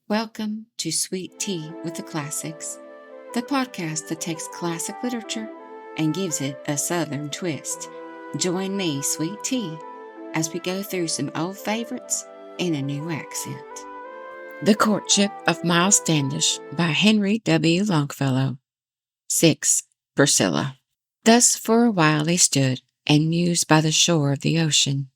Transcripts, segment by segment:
Welcome to Sweet Tea with the Classics, the podcast that takes classic literature and gives it a southern twist. Join me, Sweet Tea, as we go through some old favorites in a new accent. The Courtship of Miles Standish by Henry W. Longfellow. 6. Priscilla. Thus for a while he stood and mused by the shore of the ocean,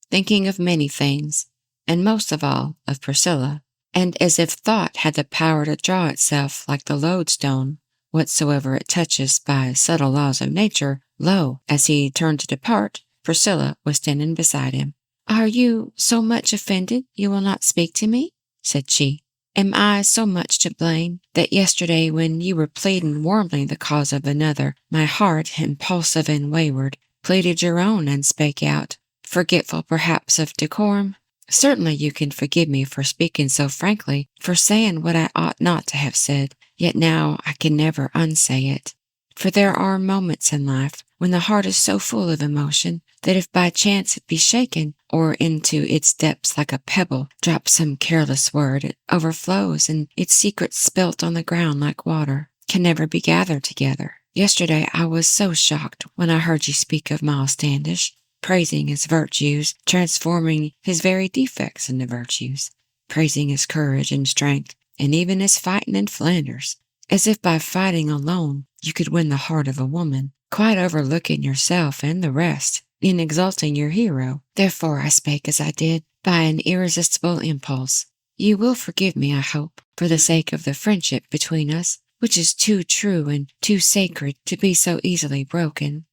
thinking of many things, and most of all of Priscilla. And as if thought had the power to draw itself like the lodestone, whatsoever it touches by subtle laws of nature, lo, as he turned to depart, Priscilla was standing beside him. "Are you so much offended you will not speak to me?" said she. "Am I so much to blame that yesterday when you were pleading warmly the cause of another, my heart, impulsive and wayward, pleaded your own and spake out, forgetful perhaps of decorum? Certainly you can forgive me for speaking so frankly, for saying what I ought not to have said, yet now I can never unsay it. For there are moments in life when the heart is so full of emotion that if by chance it be shaken, or into its depths like a pebble drops some careless word, it overflows, and its secrets spilt on the ground like water can never be gathered together. Yesterday I was so shocked when I heard you speak of Miles Standish, praising his virtues, transforming his very defects into virtues, praising his courage and strength, and even his fighting in Flanders, as if by fighting alone you could win the heart of a woman, quite overlooking yourself and the rest, in exalting your hero. Therefore I spake as I did, by an irresistible impulse. You will forgive me, I hope, for the sake of the friendship between us, which is too true and too sacred to be so easily broken."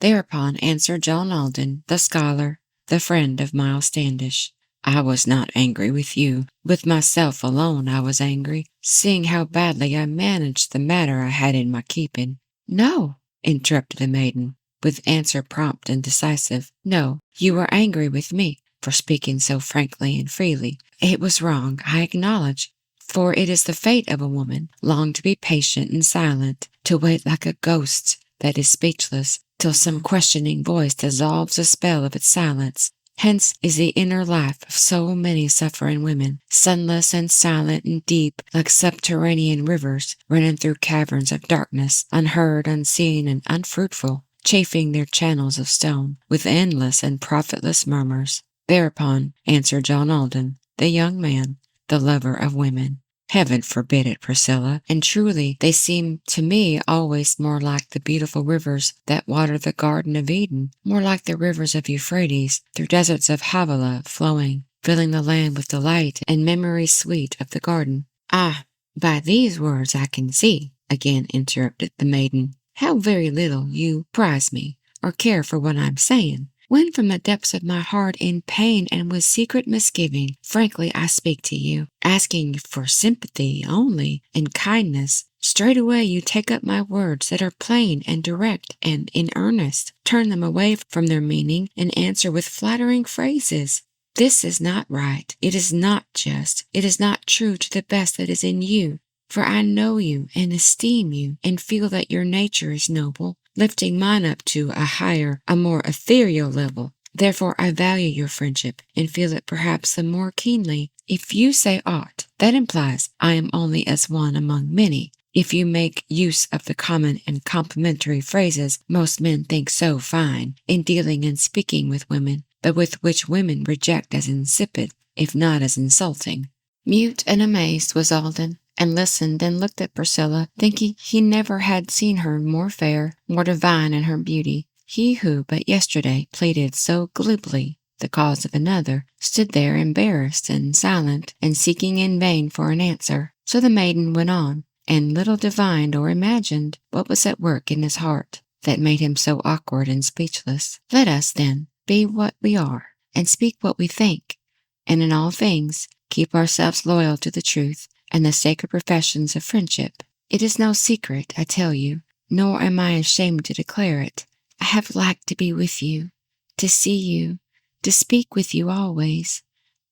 Thereupon answered John Alden, the scholar, the friend of Miles Standish. "I was not angry with you. With myself alone I was angry, seeing how badly I managed the matter I had in my keeping." "No," interrupted the maiden, with answer prompt and decisive. "No, you were angry with me for speaking so frankly and freely. It was wrong, I acknowledge, for it is the fate of a woman long to be patient and silent, to wait like a ghost that is speechless, till some questioning voice dissolves the spell of its silence. Hence is the inner life of so many suffering women, sunless and silent and deep, like subterranean rivers running through caverns of darkness, unheard, unseen, and unfruitful, chafing their channels of stone with endless and profitless murmurs." Thereupon answered John Alden, the young man, the lover of women. "Heaven forbid it, Priscilla, and truly they seem to me always more like the beautiful rivers that water the Garden of Eden, more like the rivers of Euphrates, through deserts of Havilah flowing, filling the land with delight and memory sweet of the garden." "Ah, by these words I can see," again interrupted the maiden, "how very little you prize me, or care for what I am saying. When from the depths of my heart in pain and with secret misgiving, frankly I speak to you, asking for sympathy only and kindness, straightway you take up my words that are plain and direct and in earnest, turn them away from their meaning, and answer with flattering phrases. This is not right, it is not just, it is not true to the best that is in you. For I know you and esteem you, and feel that your nature is noble, lifting mine up to a higher, a more ethereal level. Therefore I value your friendship, and feel it perhaps the more keenly. If you say aught, that implies I am only as one among many. If you make use of the common and complimentary phrases most men think so fine, in dealing and speaking with women, but with which women reject as insipid, if not as insulting." Mute and amazed was Alden, and listened and looked at Priscilla, thinking he never had seen her more fair, more divine in her beauty. He who but yesterday pleaded so glibly the cause of another, stood there embarrassed and silent, and seeking in vain for an answer. So the maiden went on, and little divined or imagined what was at work in his heart that made him so awkward and speechless. "Let us, then, be what we are, and speak what we think, and in all things keep ourselves loyal to the truth and the sacred professions of friendship. It is no secret, I tell you, nor am I ashamed to declare it. I have liked to be with you, to see you, to speak with you always.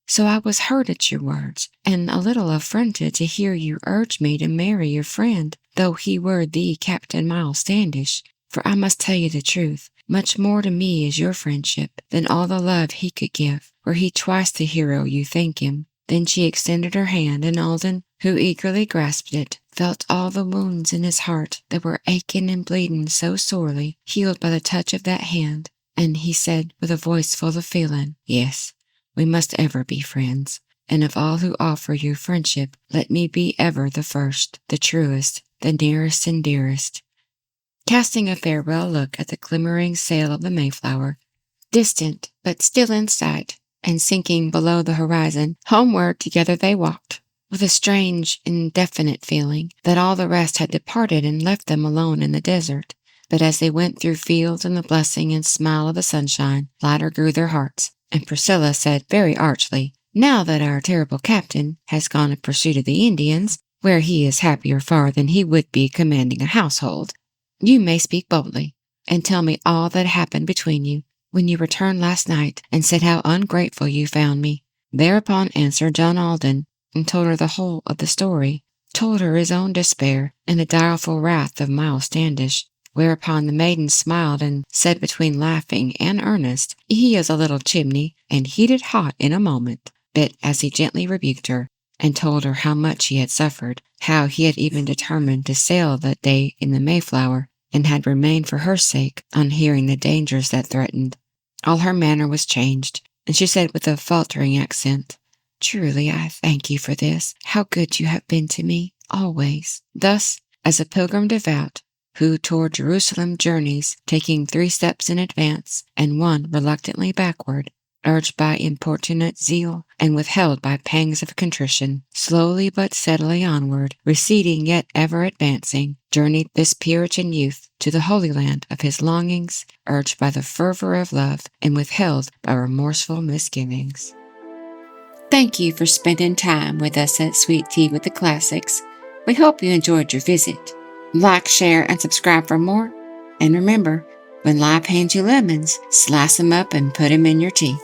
So I was hurt at your words, and a little affronted to hear you urge me to marry your friend, though he were the Captain Miles Standish. For I must tell you the truth, much more to me is your friendship than all the love he could give, were he twice the hero you think him. Then she extended her hand, and Alden, who eagerly grasped it, felt all the wounds in his heart that were aching and bleeding so sorely healed by the touch of that hand, and he said with a voice full of feeling, "Yes, we must ever be friends, and of all who offer you friendship, let me be ever the first, the truest, the nearest and dearest." Casting a farewell look at the glimmering sail of the Mayflower, distant but still in sight, and sinking below the horizon, homeward together they walked, with a strange, indefinite feeling that all the rest had departed and left them alone in the desert. But as they went through fields in the blessing and smile of the sunshine, lighter grew their hearts, and Priscilla said very archly, "Now that our terrible captain has gone in pursuit of the Indians, where he is happier far than he would be commanding a household, you may speak boldly, and tell me all that happened between you when you returned last night and said how ungrateful you found me." Thereupon answered John Alden, and told her the whole of the story, told her his own despair, and the direful wrath of Miles Standish, whereupon the maiden smiled and said between laughing and earnest, "He is a little chimney, and heated hot in a moment," but as he gently rebuked her, and told her how much he had suffered, how he had even determined to sail that day in the Mayflower, and had remained for her sake on hearing the dangers that threatened, all her manner was changed, and she said with a faltering accent, "Truly I thank you for this. How good you have been to me, always." Thus, as a pilgrim devout, who toward Jerusalem journeys, taking 3 steps in advance, and 1 reluctantly backward, urged by importunate zeal, and withheld by pangs of contrition, slowly but steadily onward, receding yet ever advancing, journeyed this Puritan youth to the Holy Land of his longings, urged by the fervor of love, and withheld by remorseful misgivings. Thank you for spending time with us at Sweet Tea with the Classics. We hope you enjoyed your visit. Like, share, and subscribe for more. And remember, when life hands you lemons, slice them up and put them in your tea.